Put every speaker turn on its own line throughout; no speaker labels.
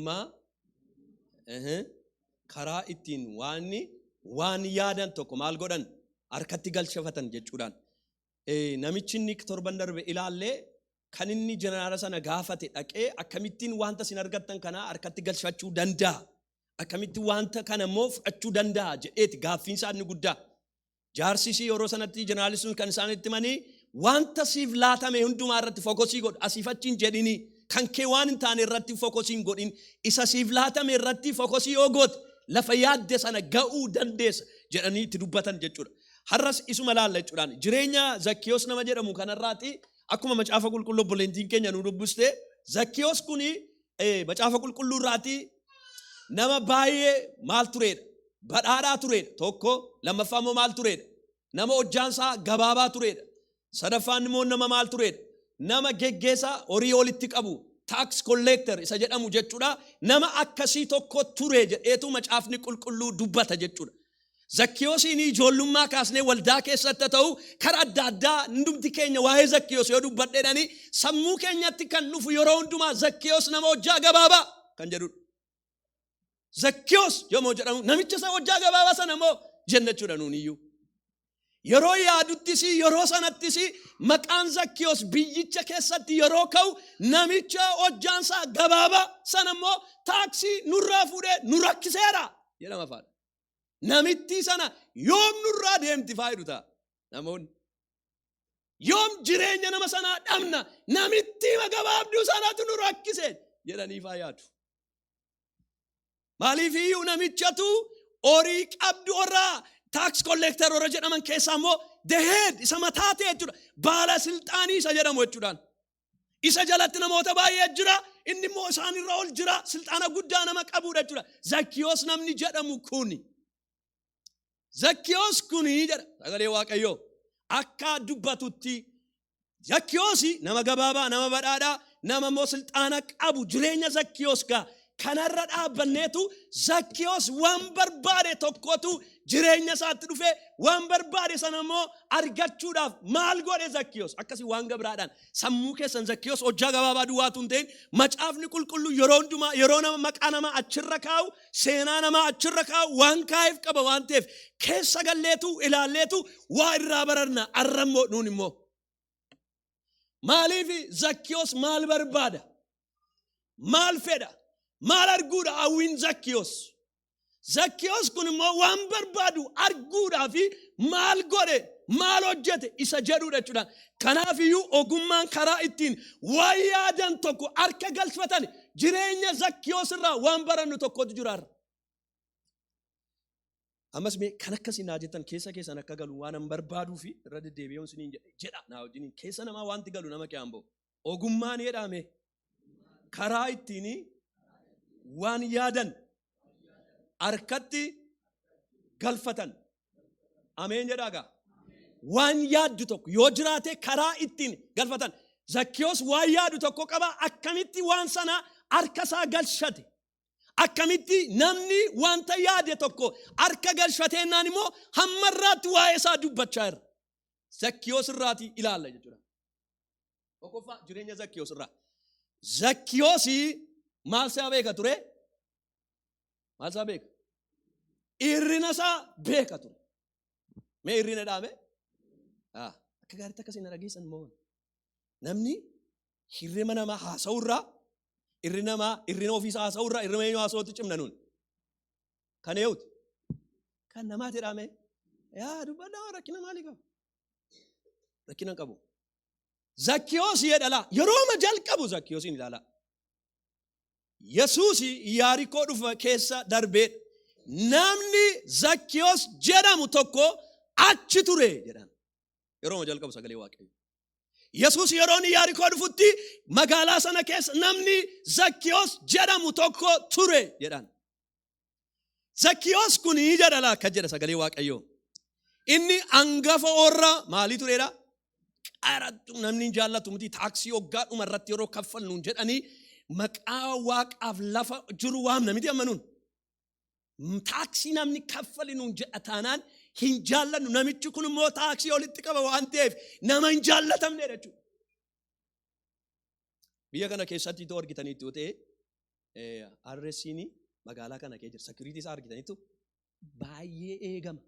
Ma karaa ittiin waan yaadan tokko maal godhan harkatti galchafatan jechuudhaan. Namichi inni torban darbe ilaallee kan inni jeneraala sana gaafate dhaqee akkamittiin wanta sin argattan kana harkatti galchachuu danda'a, akkamitti wanta kana immoo fudhachuu danda'a jedheeti gaaffiin isaa inni guddaa. Jaarsisii yeroo sanatti jeneraali sun kan isaan itti manii wanta siif laatame hundumaa irratti fookosii godhu, asiif achiin jedhini kan kee waan hin taane irratti fookosii godhin, isa siif laatame irratti fookosii yoo goote lafa yaadde sana ga'uu dandeessa jedhanii itti dubbatan jechuudha. Har'as isuma laalla jechuudhaan jireenya Zakkiyoos nama jedhamu kanarraati akkuma macaafa qulqulluu obboleettiin keenya nu dubbiste Zakkiyoos kuni macaafa qulqulluu irraati nama baay'ee maal tureedha, badhaadhaa tureedha tokko. Lammaffaa immoo maal tureedha, nama hojjaansaa gabaabaa tureedha. Sadaffaan immoo nama maal tureedha, nama geggeessaa horii walitti qabu, tax collector isa jedhamu jechuudha. Nama akkasii tokko ture jedheetu macaafni qulqulluu dubbata jechuudha. Zakkiyoosiin ijoollummaa kaasnee waldaa keessatti ta'u karaa adda addaa hundumti keenya waa'ee Zakkiyoos yoo dubbadheedhani sammuu keenyatti kan dhufu yeroo hundumaa Zakkiyoos nama hojjaa gabaabaa kan jedhudha. Zakkiyoos yommuu jedhamu namicha isa hojjaa gabaabaa sana immoo jennachuudha nuuniyyuu. Yeroo yaaduttis yeroo sanattis maqaan Zakkiyoos biyyicha keessatti yeroo ka'u namicha hojjaansaa gabaabaa sana immoo taaksii nurraa fuudhee nu rakkiseera jedhama faadha. Namitti sana yoom nurraa deemti faayidu ta'a namoonni. Yoom jireenya nama sanaa dhabna namitti gabaabduu sanatu nu rakkise jedhanii faayyaatu. Maaliif iyyuu namichatu horii qabdu irraa tax collector warra jedhaman keessaa immoo the head isa mataa ta'e jechuudha. Baala silxaanii isa jedhamu jechuudhaan. Isa jalatti namoota baay'ee jira, inni immoo isaan irra ol jira, silxaana guddaa nama qabuudha jechuudha. Zakkiyoos namni jedhamu kuni. Zakkiyoos kuni jedha sagalee Waaqayyoo akka dubbatutti Zakkiyoos nama gabaabaa, nama badhaadhaa, nama immoo silxaana qabu. Jireenya Zakkiyoos gaa kanarra dhaabbanneetu Zakkiyoos waan barbaade tokkotu jireenya isaatti dhufe waan barbaade sana immoo argachuudhaaf maal godhe Zakkiyoos akkasii waan gabraadhaan sammuu keessan Zakkiyoos hojjaa gabaabaa duwwaatu hin ta'in macaafni qulqulluu yeroo hundumaa yeroo nama maqaa namaa achirra kaa'u seenaa namaa achirra kaa'u waan kaa'eef qaba waan ta'eef keessa galleetu ilaalleetu waa irraa baranna. Arrammoo nuun immoo maaliif Zakkiyoos maal barbaada, maal fedha, maal arguudha hawwiin Zakkiyoos. Zakkiyoos kun immoo waan barbaadu arguudhaa fi maal godhe maal hojjete isa jedhuudha jechuudha. Kanaaf iyyuu ogummaan karaa ittiin waan yaadan tokko harka galfatan jireenya Zakkiyoos irraa waan barannu tokkotu jiraarra. Ammas mee kan akkasii naa jettan keessa keessan akka galu waan an barbaaduu fi irra deddeebi'uun siniin jedha naa wajjiniin keessa namaa wanti galu nama qe'aan ogummaan jedhame karaa ittiin waan yaadan harkatti galfatan. Ameen jedhaagaa. Waan yaaddu tokko yoo jiraate karaa ittiin galfatan. Zakkiyoos waan yaadu tokko qaba. Akkamitti waan sana harka isaa galchate, akkamitti namni wanta yaade tokko harka galchateennaan immoo hammarraatti waa'ee isaa dubbachaa jira. Zakkiyoos irraati ilaalla jechuudha. Tokkoffaa jireenya Zakkiyoos irraa. Zakkiyoos maal isaa beeka ture? Maal isaa beeka? Irrina isaa beeka ture. Mee irrina dhaame? Akka gaariitti akkasii na dhageessan moo namni hirrima namaa haasa'urraa irrina ofiisaa haasa'urraa irrima eenyu haasa'utti cimna nuun kan eeyuuti kan namaati dhaame dubbadhaa rakkina maalii qabu? Rakkina qabu. Zakkiyoos jedhala yerooma jalqabu Zakkiyoosiin ilaala. Yesuus Yaarikoo dhufa keessa darbee namni Zakkiyoos jedhamu tokko achi ture jedhan. Yerooma jalqabu sagalee Waaqayyoo. Yesuus yeroo inni Yaarikoo dhufutti magaalaa sana keessa namni Zakkiyoos jedhamu tokko ture jedhan. Zakkiyoos kun jedhala akka jedha sagalee Waaqayyoo. Inni hangafa warra maalii tureedha? Qarattu namni jaallatu miti taaksii hoggaadhuma irratti yeroo kaffalnuun jedhanii maqaa Waaqaaf lafa jiru waamna miti ammanuun. Taaksii namni kaffalinuun jedha taanaan hin jaallannu. Namichi kun immoo taaksii walitti qaba waan ta'eef nama hin jaallatamne jechuudha. Biyya kana keessatti itoo argitaniitti yoo ta'e Arresiini magaalaa kana keessa jira. Security isaa argitaniitu baay'ee eegama.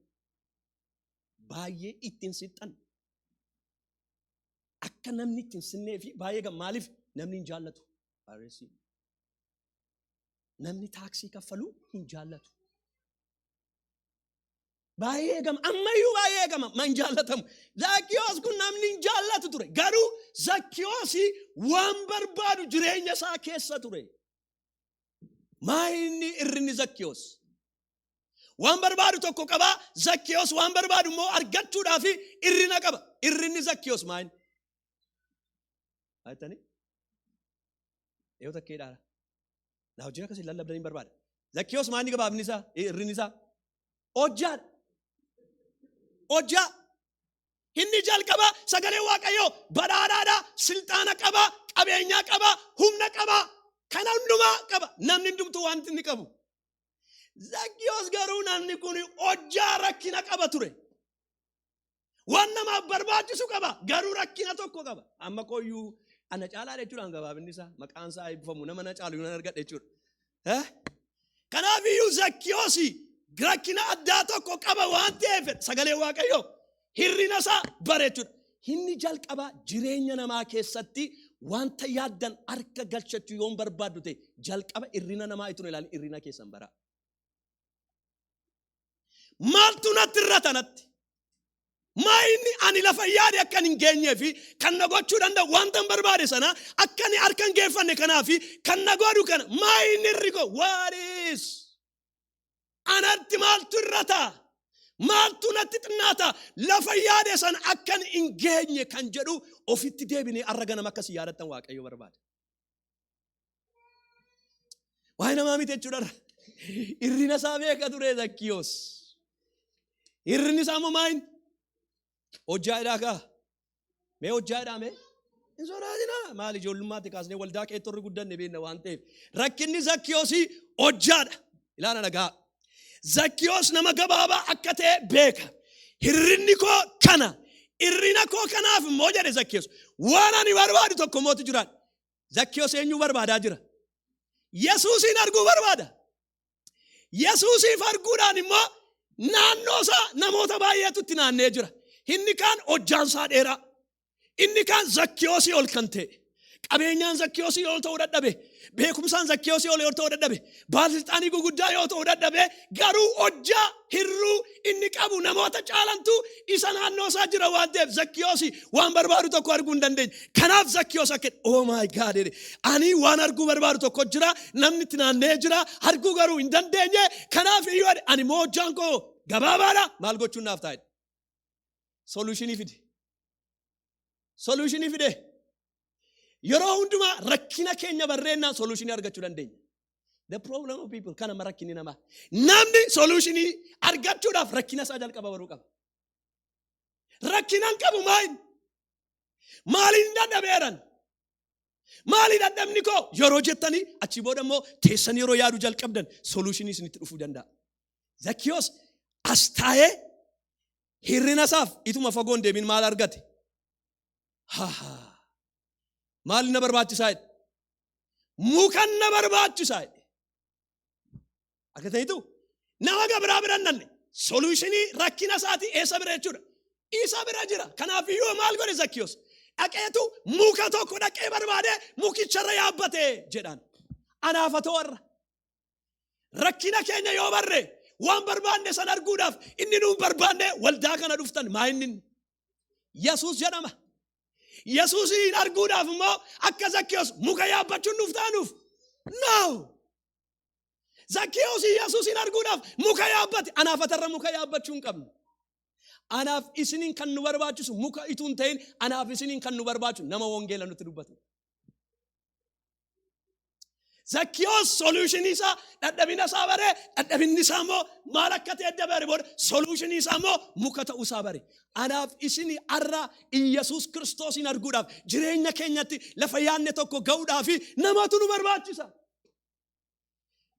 Baay'ee ittiin sixxan. Akka namni ittiin sinnee fi baay'ee eegama. Maaliif namni hin jaallatu? Arresiin. Namni taaksii kaffalu hin jaallatu. Baay'ee eegama. Ammayyuu baay'ee eegama. Ma hin jaallatamu. Zakkiyoos kun namni hin jaallatu ture. Garuu Zakkiyoosii waan barbaadu jireenya isaa keessa ture. Maayinni irrinni Zakkiyoos. Waan barbaadu tokko qaba. Zakkiyoos waan barbaadu immoo argachuudhaaf irrina qaba. Irrinni Zakkiyoos maayinni. Ayatani? Eeyyoo takkeedhaadha. Na hojii akkasii lallabdanii barbaada. Zakkiyoos maayinni gabaabni isaa? Irrinni isaa? Hojjaadha. Hojjaa. Inni jalqaba sagalee Waaqayyoo badhaadhaadha. Silxaana qaba. Qabeenyaa qaba. Humna qaba. Kana hundumaa qaba. Namni hundumtuu wanti inni qabu. Zakkiyoos garuu namni kun hojjaa rakkina qaba ture. Waan namaaf barbaachisu qaba. Garuu rakkina tokko qaba. Amma kooyyuu ana caalaa jechuudhaan gabaabinni isaa maqaan isaa eebbifamu nama na caalu nan argadhe jechuudha. Kanaaf iyyuu Zakkiyoos rakkina addaa tokko qaba waan ta'eef sagalee Waaqayyoo hirrina isaa bareechuudha. Inni jalqaba jireenya namaa keessatti wanta yaaddan harka galchachuu yoon barbaaddu ta'e jalqaba irrina namaa itun ilaalin irrina keessan bara. Maaltu natti irratanatti? Maa inni ani lafa yaade akkan hin geenyee fi kan na gochuu danda'u wanta hin barbaade sana akkan harka hin geeffanne kanaa fi kan na godhu kana maa inni irri koo what is? Anatti maaltu irrata? Maaltu natti xinnaata? Lafa yaade sana akkan hin geenye kan jedhu ofitti deebinee arra ganama akkasii yaadattan Waaqayyo barbaada. Waa'ee namaa miti jechuudha. Irrina isaa beeka ture Zakkiyoos. Irrinni isaa immoo maayin? Hojjaadhaa kaa. Mee hojjaadhaa mee? Hin sodaatina. Maali ijoollummaatti kaasnee waldaa qeexxorri guddanne beekna waan ta'eef. Rakkinni Zakkiyoosii hojjaadha. Ilaala nagaa. Zakkiyoos nama gabaabaa akka ta'e beeka. Hirrinni koo kana. Irrina koo kanaaf immoo jedhe Zakkiyoos. Waan ani barbaadu tokko mootu jiraan. Zakkiyoos eenyu barbaadaa jira? Yesuusin arguu barbaada. Yesuusiif arguudhaan immoo naannoo isaa namoota baay'eetutti naannee jira. Inni kaan hojjaansaa dheeraa. Inni kaan Zakkiyoosii ol kan ta'e. Qabeenyaan Zakkiyoosii ol ta'uu dadhabe. Beekumsaan Zakkiyoosii ol ta'uu dadhabe. Baalilxaanii guguddaa yoo ta'uu dadhabe garuu hojjaa hirruu inni qabu namoota caalantu isa naannoo isaa jira waan ta'eef Zakkiyoosii waan barbaadu tokko arguu hin dandeenye. Kanaaf Zakkiyoos akka oh my God ani waan arguu barbaadu tokko jira namni itti naannee jira arguu garuu hin dandeenye. Kanaaf iyyuu ani moo hojjaan koo gabaabaadha maal gochuun naaf taa'edha. Solutionii fide. Solutionii fide. Yeroo hundumaa rakkina keenya barreennaan solutionii argachuu dandeenya. The problem of people kana marakkinni namaa. Namni solutionii argachuudhaaf rakkina isaa jalqaba baruu qaba. Rakkinaan qabu maali? Maaliin dadhabeeran? Maali dadhabni koo? Yeroo jettanii achi booda immoo teessanii yeroo yaadu jalqabdan solutionii isinitti dhufuu danda'a. Zakkiyoos as taa'ee hirrina isaaf ituma fagoon deemin maal argate? Maal na barbaachisaa? Mukan na barbaachisaa. Akka ta'etu nama gabraa biraan nanne solutionii rakkina isaatii eessa bira jechuudha. Isa bira jira. Kanaaf iyyuu maal godhe Zakkiyoos? Dhaqeetu muka tokko dhaqee barbaade mukicharra yaabbate jedhaan. Anaafatoo warra. Rakkina keenya yoo barre waan barbaanne san arguudhaaf inni nuun barbaanne waldaa kana dhuftan maa inni? Yesuus jedhama. Yesuusin arguudhaaf immoo akka Zakkiyoos muka yaabbachuun dhuftaanuuf? No! Zakkiyoos Yesuusin arguudhaaf muka yaabbate. Anaafatarra muka yaabbachuu hin qabnu. Anaaf isiniin kan nu barbaachisu muka ituun ta'in anaaf isiniin kan nu barbaachisu nama wangeela nutti dubbatu. Zakkiyoos solutionii isaa dadhabina isaa bare dadhabinni isaa immoo maal akka ta'e dabare booda solutionii isaa immoo muka ta'uu isaa bare. Anaaf isinii arra Iyyasuus Kiristoosin arguudhaaf jireenya keenyatti lafa yaadne tokko ga'uudhaaf namatu nu barbaachisa.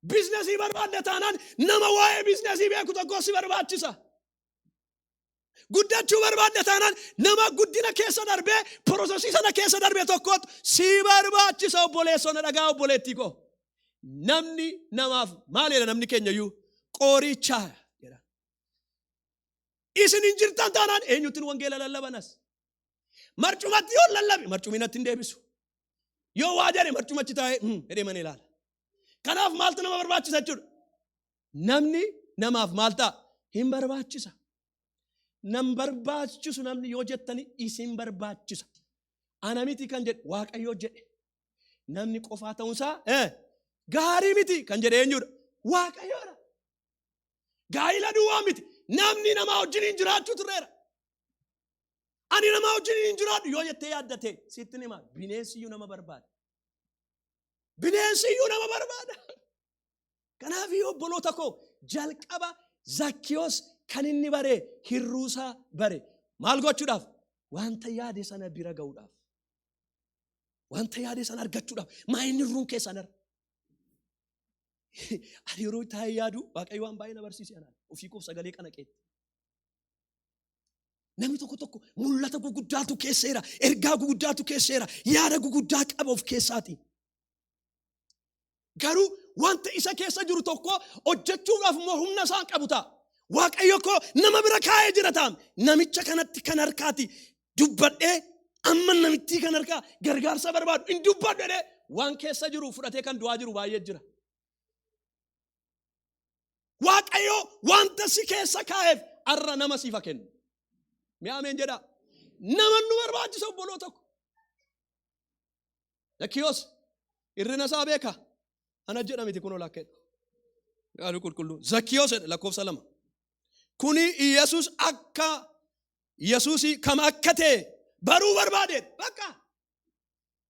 Biizinasii barbaadde taanaan nama waa'ee biizinasii beeku tokko si barbaachisa. Guddachuu barbaadde taanaan nama guddina keessa darbee piroosesii sana keessa darbee tokkotu si barbaachisa obboleessona dhagaa obboleettii koo. namni namaaf maaliidha namni keenya iyyuu qorichaa jedha. Isin hin jirtan taanaan eenyutti wangeela lallabanas? Marcumatti yoo lallabe marcuminatti hin deebisu. Yoo waa jedhe marcumachi taa'ee jedhee mana ilaala. Kanaaf maaltu nama barbaachisa jechuudha? Namni namaaf maal ta'a? Hin barbaachisa. Nam barbaachisu namni yoo jettani isin barbaachisa. Ana miti kan jedhe Waaqayyo jedhe. Namni qofaa ta'uunsaa gaarii miti kan jedhe eenyudha? Waaqayyoodha. Gaa'ila duwwaa miti. Namni namaa wajjin jiraachuu turreera. Ani namaa wajjin jiraadhu yoo jettee yaaddate sitti nima bineensiyyuu nama barbaada. Bineensiyyuu nama barbaada. Kanaaf yoo obboloota koo jalqaba Zakkiyoos kan inni bare hirruusaa bare maal gochuudhaaf? Wanta yaade sana bira ga'uudhaaf. Wanta yaade sana argachuudhaaf. Maa inni hirruun keessan arga. Ani yeroo taa'ee yaadu Waaqayyo waan baay'ee na barsiise anaan ofii koof sagalee kana qeetti. Namni tokko mul'ata guguddaatu keesseera, ergaa guguddaatu keesseera, yaada guguddaa qaba of keessaati. Garuu wanta isa keessa jiru tokko hojjechuudhaaf immoo humna isaan qabu ta'a. Waaqayyo koo nama bira kaa'ee jira ta'a. Namicha kanatti kan harkaati dubbadhee amma namitti kan harkaa gargaarsa barbaadu hin dubbadhee waan keessa jiru fudhatee kan du'aa jiru baay'ee jira. Waaqayyo wanta si keessa kaa'eef arra nama siif kennu. Mee ameen jedha. Nama nu barbaachisa obboloota ko. Zakkiyoos irrina isaa beeka. Ana jedha miti kun olaakkeedha. Yaadu qulqulluu. Zakkiyoos lakkoofsa 2. Kuni Yesuus akka Yesuus kam akka ta'e baruu barbaadeet. Bakka.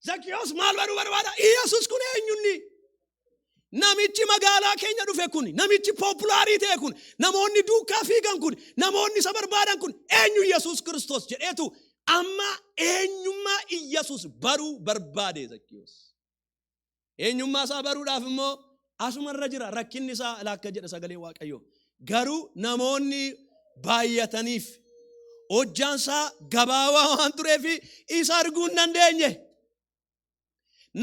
Zakkiyoos maal baruu barbaada? Yesuus kun eenyunni? Namichi magaalaa keenya dhufe kun, namichi populaarii ta'e kun, namoonni duukaa fiigan kun, namoonni isa barbaadan kun eenyu Yesuus Kiristoos jedheetu amma eenyummaa Yesuus baruu barbaade Zakkiyoos. Eenyummaa isaa baruudhaaf immoo asumarra jira rakkinni isaa laakka jedha sagalee Waaqayyoo. Garuu namoonni baay'ataniif hojjaan isaa gabaabaa waan tureef isa arguu hin dandeenye.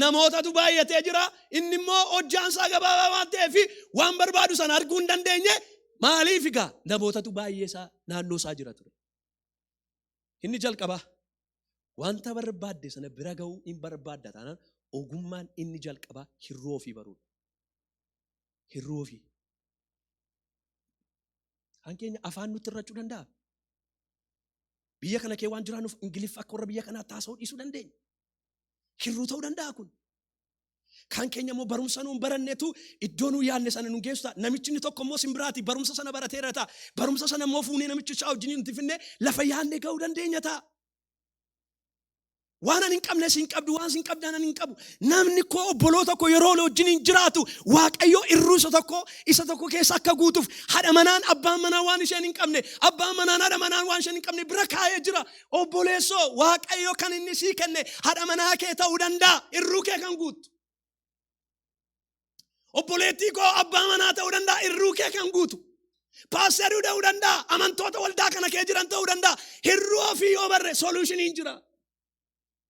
Namootatu baay'atee jira inni immoo hojjaan isaa gabaabaa waan ta'eef waan barbaadu sana arguu hin dandeenye. Maaliif egaa namootatu baay'ee isaa naannoo isaa jira ture. Inni jalqabaa wanta barbaadde sana bira ga'uu hin barbaadda taanaan ogummaan inni jalqabaa hirruu ofii baruudha. Hirruu ofii. Kan keenya afaan nutti irrachuu danda'a. Biyya kana kee waan jiraannuuf Ingiliffa akka warra biyya kanaa taasisuu dhiisuu dandeenya. Hirruu ta'uu danda'a kun. Kan keenya immoo barumsa nuun baranneetu iddoo nuu yaadne sana nu geessu ta'a. Namichi inni tokko immoo simbiraati barumsa sana barateera ta'a. Barumsa sana immoo fuunee namichi isaa wajjin nuti finnee lafa yaadne ga'uu dandeenya ta'a. Waan ani hin qabne si hin qabdu, waan si hin qabdan ani hin qabu. Namni koo obboloota koo yeroo wajjin hin jiraatu Waaqayyo irruu isa tokko keessa akka guutuuf haadha manaan abbaan manaa waan isheen hin qabne, abbaan manaan haadha manaan waan isheen hin qabne bira kaa'ee jira. Obboleessoo Waaqayyo kan inni sii kenne haadha manaa kee ta'uu danda'a, irruu kee kan guutu. Obboleettii koo abbaa manaa ta'uu danda'a, irruu kee kan guutu. Paasterii ta'uu danda'a, amantoota waldaa kana kee jiran ta'uu danda'a. Hirruu ofii yoo barre solushiniin jira.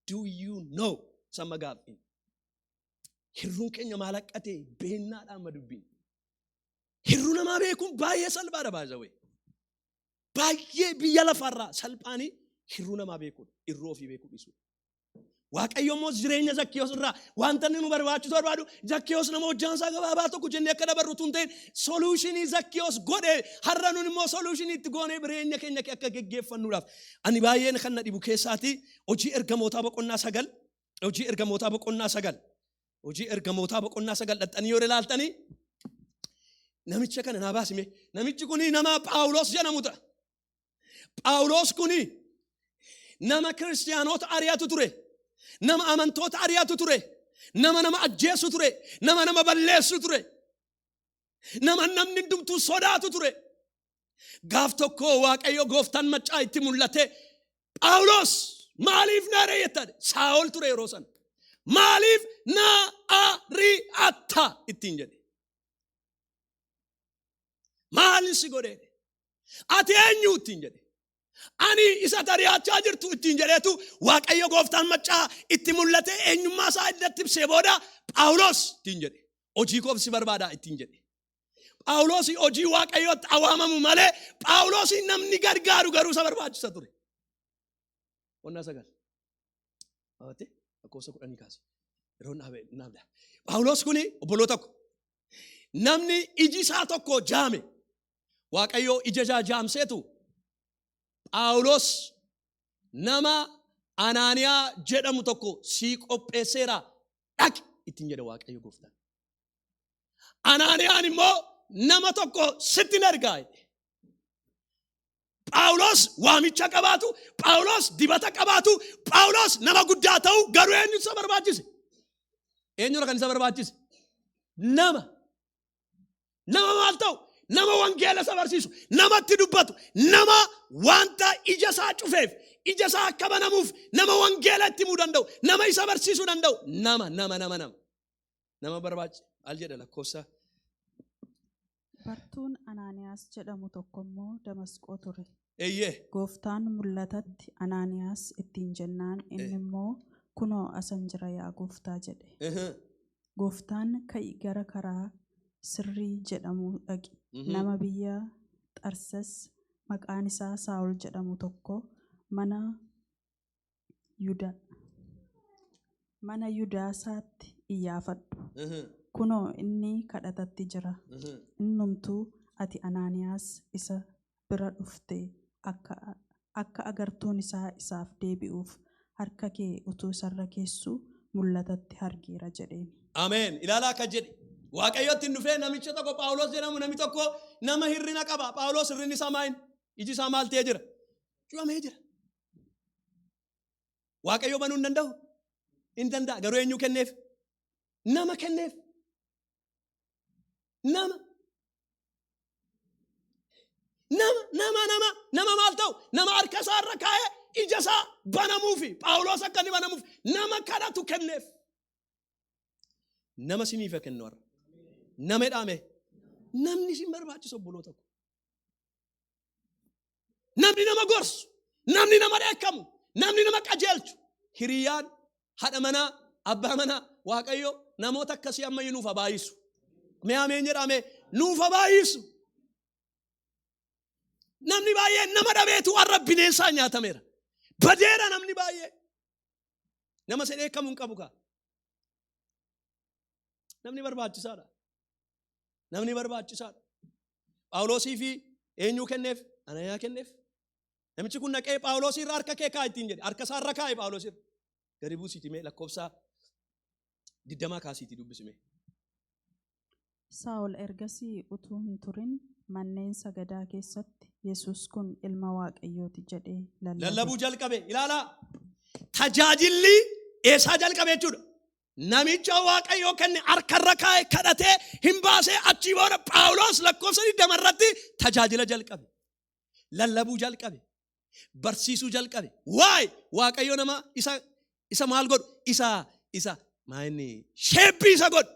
Do you know sama gaaffiin? Hirruun keenya maal akka ta'e beennaadhaan madubbiin. Hirruu namaa beekuun baay'ee salphaadha baay'ee. Baay'ee biyya lafarraa salphaanii hirruu namaa beekuudha. Irruu ofii beekuu dhiisudha. Waaqayyo immoo jireenya Zakkiyoos irraa wanta inni nu barbaachisu barbaadu Zakkiyoos nama hojjaan isaa gabaabaa tokko jennee akka dabarru tun ta'in soluushinii Zakkiyoos godhe har'a nun immoo soluushinii itti goonee jireenya keenya akka geggeeffannuudhaaf. Ani baay'een kan na dhibu keessaati hojii ergamootaa boqonnaa 9 hojii ergamootaa boqonnaa 9 hojii ergamootaa boqonnaa 9 dhaxxanii yoo ilaaltanii namicha kana naa baasime namichi kuni nama Phaawulos jedhamudha. Phaawulos kuni nama kiristaanota ari'atu ture. Nama amantoota ari'atu ture. Nama ajjeesu ture. Nama balleessu ture. Namni hundumtuu sodaatu ture. Gaaf tokko Waaqayyo gooftaan maccaa itti mul'ate Phaawulos maaliif na ari'atta? Saa'ol ture yeroo sana. Maaliif na ari'atta ittiin jedhe. Maaliin si godhe? Ati eenyu ittiin jedhe. Ani isa ari'achaa jirtu ittiin jedheetu Waaqayyo gooftaan maccaa itti mul'ate eenyummaa isaa iddatti ibsee booda Phaawulos ittiin jedhe. hojii koof si barbaada ittiin jedhe. Phaawulos hojii waaqayyootti awaamamu malee Phaawulos namni gargaaru garuu isa barbaachisa ture. Qonnaa sagal. Awwaate lakkoofsa 10 kaase. Yeroo naabda. Phaawulos kuni obboloota tokko. Namni iji isaa tokko jaame. Waaqayyoo ija isaa jaamseetu Phaawulos nama Anaaniyaa jedhamu tokko sii qopheesseera dhaqi ittiin jedhe Waaqayyo gooftaan. Anaaniyaan immoo nama tokko sitti ergaa. Phaawulos waamicha qabaatu, Phaawulos dibata qabaatu, Phaawulos nama guddaa ta'u garuu eenyu isa barbaachise? Eenyudha kan isa barbaachise? Nama maal ta'u? Nama wangeela isa barsiisu, namatti dubbatu, nama wanta ija isaa cufeef, ija isaa akka banamuuf, nama wangeela itti himuu danda'u, nama isa barsiisuu danda'u, nama barbaachise. Al jedha lakkoofsa.
Bartuun Anaaniyaas jedhamu tokko immoo Damasqoo ture.
Eeyyee.
Gooftaan mul'atatti Anaaniyaas ittiin jennaan inni immoo kunoo asan jira yaa gooftaa jedhe. Gooftaan ka'i gara karaa Sirrii jedhamu dhaqi. Nama biyya Xarses maqaan isaa Saa'ol jedhamu tokko mana Yudaasaatti iyyaafadhu. Kunoo inni kadhatatti jira. Innumtuu ati Anaaniyaas isa bira dhufte akka agartuun isaa isaaf deebi'uuf harka kee utuu isarra keessu mul'atatti argeera jedheen. Ameen.
Ilaalaa akka jedhe. Waaqayyotti hin dhufee namicha tokko Phaawulos jedhamu namni tokko nama hirrina qaba. Phaawulos hirrinni isaa maal? Iji isaa maal ta'ee jira? Cuamee jira. Waaqayyo banuu hin danda'u? Hin danda'a. Garuu eenyu kenneef? Nama kenneef. Nama maal ta'u? Nama harka isaa irra kaa'ee ija isaa banamuufi Phaawulos akka inni banamuuf nama kadhatu kenneef. Nama siniif kennu har'a. Nama dhaame. Namni sin barbaachisu obboloota ko. Namni nama gorsu, namni nama dheekkamu, namni nama qajeelchu. Hiriyyaan, haadha manaa, abbaa manaa, Waaqayyo namoota akkasii ammayyuu nuuf habaayisu. Mee ameen jedhame nuuf habaayisu. Namni baay'ee nama dhabeetu warra bineensaa nyaatameera. Badeera namni baay'ee. Nama se dheekkamu hin qabu kaa. Namni barbaachisaadha. Namni barbaachisaadha. Phaawulosii fi eenyu kenneef? Anaaniyaa kenneef. Namichi kun naqee Phaawulosii irraa harka kee kaa ittiin jedhe. Harka isaa irra kaa'e Phaawulosii irra. Gadi buusiiti mee lakkoofsa 20 kaasiitii dubbisime.
Saa'ol ergasii utuu hin turin manneen sagadaa keessatti Yesuus kun ilma Waaqayyooti jedhee
lallabuu jalqabe. Ilaalaa. Tajaajilli eessaa jalqabe jechuudha. Namicha Waaqayyoo kenne harkarra kaa'e kadhatee hin baasee achii booda Phaawulos lakkoofsa 20 irratti tajaajila jalqabe. Lallabuu jalqabe. Barsiisuu jalqabe. Waay Waaqayyo nama isa maal godhu? Isa maayini sheepbii isa godhu.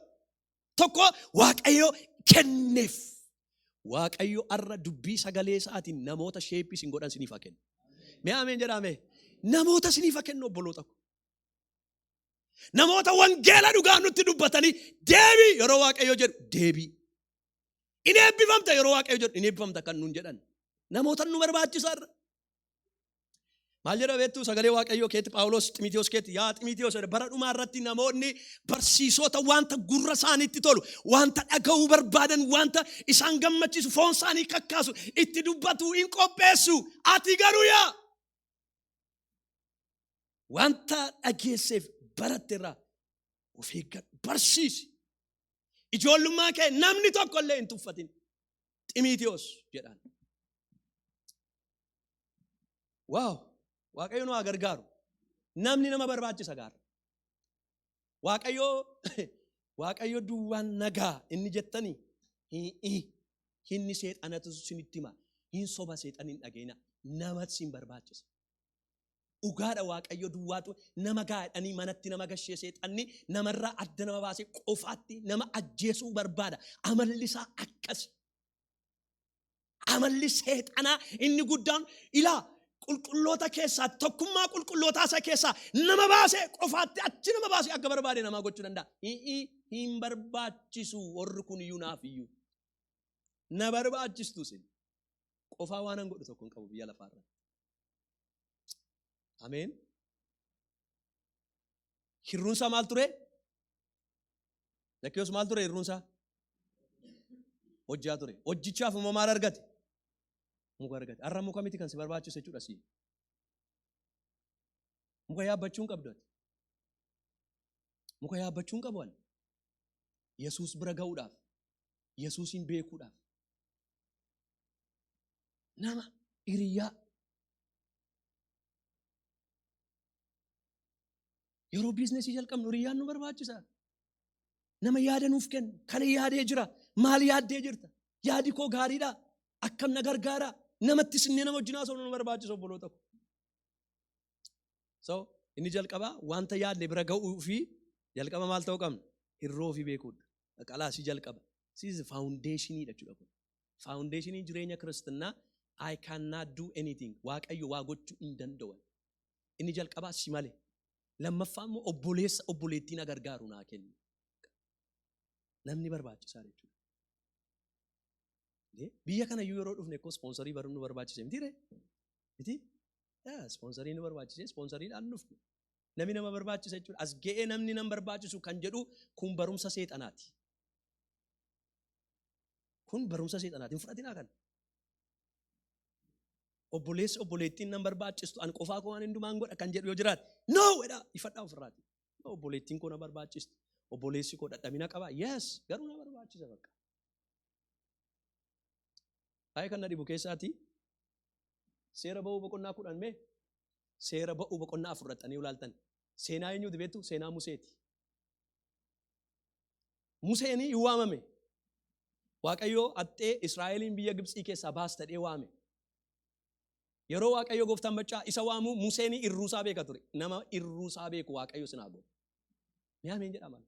Tokko Waaqayyo kenneef. Waaqayyo arra dubbii sagalee isaatiin namoota sheeppii sin godhan siniif kennu. Mee ameen jedhame. Namoota siniif kennu obboloota ko. Namoota wangeela dhugaa nutti dubbatanii deebii yeroo Waaqayyo jedhu deebii. Inni eebbifamta yeroo Waaqayyo jedhu inni eebbifamta kan nuun jedhan. Namoota nu barbaachisaarra. Maal jedha beektu sagalee Waaqayyo keetti Phaawulos Ximitiyoos keetti yaa Ximitiyoos bara dhumaa irratti namoonni barsiisota wanta gurra isaaniitti tolu, wanta dhaga'uu barbaadan, wanta isaan gammachiisu, foon isaanii kakkaasu, itti dubbatu, hin qopheessu. Ati garuu yaa wanta dhageesseef baratteerraa of eeggadhu barsiisi. Ijoollummaa kee namni tokko illee hin tuffatin. Ximitiyoos jedhaan. Waaw. Waaqayyo nu gargaaru. Namni nama barbaachisa gaara. Waaqayyo duwwaan nagaa inni jettanii hinni seexanatu sinitti hima. Hin soba seexaniin dhageenya. Namatti sin barbaachisa. Dhugaadha Waaqayyo duwwaatu nama gaadhanii manatti nama gashee seexanni namarraa adda nama baasee qofaatti nama ajjeesuu barbaada. Amalli isaa akkasi. Amalli seexanaa inni guddaan ilaa qulqulloota keessaa tokkummaa qulqullootaa isaa keessaa nama baasee qofaatti achi nama baasee akka barbaade nama gochuu danda'a. hin barbaachisu warri kun iyyuu naaf iyyuu na barbaachistu sin qofaa waan an godhu tokko hin qabu biyya lafaarra. Ameen. Hirruunsaa maal ture? Zakkeewus maal ture hirruunsaa? Hojjaa ture. Hojjichaaf immoo maal argate? Muka argate. Har'a muka miti kan si barbaachisu jechuudha si. Muka yaabbachuun qabdu ati. Muka yaabbachuun qabu ani. Yesuus bira ga'uudhaaf, Yesuusin beekuudhaaf. Nama hiriyaa yeroo biizinesii jalqabnu hiriyaan nu barbaachisa. Nama yaada nuuf kennu, kana yaadee jira, maal yaaddee jirta? Yaadi koo gaariidha, akkam na gargaara, namatti sinnee nama wajjin haasa'u nu barbaachisa obboloota ko. So inni jalqaba wanta yaadne bira ga'uu fi jalqaba maal ta'uu qabna? Hirroo fi beekuudha. Qalaasii jalqaba. This is foundationii jechuudha kun. Foundationii jireenya kiristinnaa I cannot do anything. Waaqayyo waa gochuu hin danda'u. Inni jalqaba si malee. Lammaffaa immoo obboleessa obboleettii na gargaaru naa kennu. Namni barbaachisaa jechuudha. Biyya kana yeroo dhufne ko sponsorii baruu nu barbaachise miti ree? Miti? Sponsorii nu barbaachise, sponsoriidhaan dhufne. Namni nama barbaachisa jechuudha. As ga'ee namni nama barbaachisu kan jedhu kun barumsa seexanaati. Kun barumsa seexanaati. Hin fudhatinaa kan. Obboleessa obboleettiin nama barbaachistu an qofaa koo waan hundumaan godha kan jedhu yoo jiraate no edha ifadhaa ofirraati. Obboleettiin koo na barbaachistu. Obboleessi koo dadhabina qaba. Yes, garuu na barbaachisa bakka. Ayya kan na dhibu keessaati seera ba'uu boqonnaa 10 mee seera ba'uu boqonnaa 4 irratti ilaaltan. Seenaa eenyuuti beektu? Seenaa Museeti. Museenii hin waamame. Waaqayyo axxee Israa'eliin biyya Gibxii keessaa baastadhee waame. Yeroo Waaqayyo gooftaan maccaa isa waamu Museenii irruusaa beeka ture. Nama irruusaa beeku Waaqayyo sinaa godhu. Mee ameen jedhama.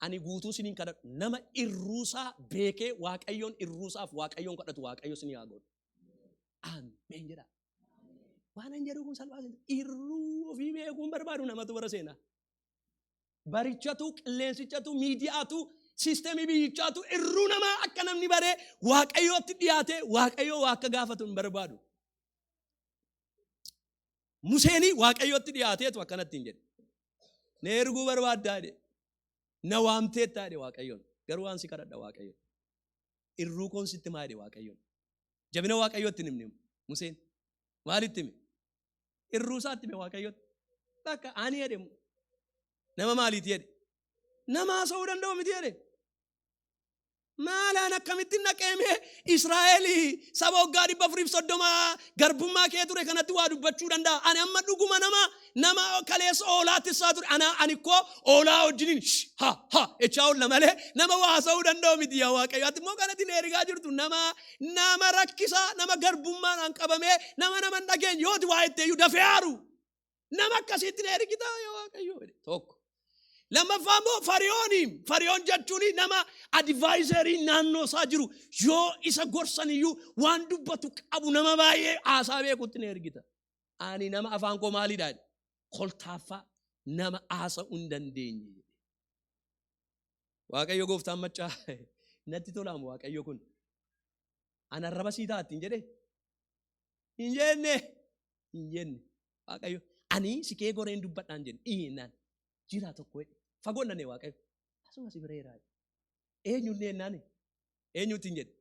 Ani guutuu siniin kadhadhu nama irruusaa beekee Waaqayyoon irruusaaf Waaqayyoon kadhatu Waaqayyo sinii haa godhu. Ameen jedha. Waan an jedhu kun salphaa irruu ofii beekuun barbaadu namatu bara seenaa. Barichatu, qilleensichatu, miidiyaatu, siisteemii biyyichaatu irruu namaa akka namni baree Waaqayyootti dhiyaate Waaqayyoo waa akka gaafatu hin barbaadu. Museenii Waaqayyootti dhiyaateetu akkanatti hin jedhe. Na erguu barbaaddaa jedhe. Na waamteettaa jedhe Waaqayyoon. Garuu waan si kadhadha Waaqayyoon. Irruu koon sitti maa jedhe Waaqayyoon. Jabina Waaqayyootti hin himne Museen. Maalitti hime? Irruu isaatti hime Waaqayyootti. Bakka ani jedhe nama maaliiti jedhe? Nama haasa'uu danda'u miti jedhe. Maalaan akkamittiin naqeemee Israa'elii saba waggaa 430 garbummaa kee ture kanatti waa dubbachuu danda'a. Ani amma dhuguma nama kaleessa oolaatti isaa ture. Ani koo oolaa wajjiniin ha jechaa oolla malee nama waa haasa'uu danda'u miti yaa Waaqayyo. Ati immoo kanatti na ergaa jirtu nama rakkisaa nama garbummaan qabamee nama hin dhageenye yooti waa itteeyyuu dafee aaru. Nama akkasiitti na ergitaa yaa Waaqayyo. Tokko. Lammaffaa immoo Fariyoon jechuun nama advaayizarii naannoo isaa jiru yoo isa gorsan iyyuu waan dubbatu qabu nama baay'ee haasaa beekutti na ergita. Ani nama afaan koo maaliidha? Koltaaffaa nama haasa'uu hin dandeenye. Waaqayyo gooftaan maccaa natti tolaamu Waaqayyo kun. Ani arraba sii ta'a hin jedhe? Hin jenne. Waaqayyo ani si kee goreen dubbadhaan jenne. Dhiinaan. Jira tokko fagoon nane Waaqayyo asuma si bireeraa eenyuun neennaani eenyuutiin jedhe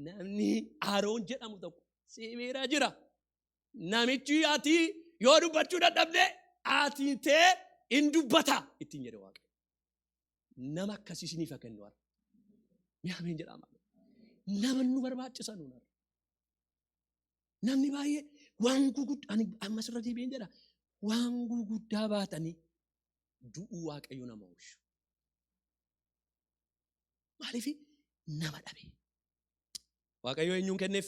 namni Aroon jedhamu tokko si biraa jira namichi ati yoo dubbachuu dadhabde ati tee in dubbata ittiin jedhe Waaqayyo nama akkasii siniif kennu ara mee ameen jedhama nama nu barbaachisa nuun ara namni baay'ee waan guguddaa ani ammas irra deebi'een jedha waan guguddaa baatanii du'uu Waaqayyo nama oolchu. Maaliif nama dhabe? Waaqayyo eenyuun kenneef?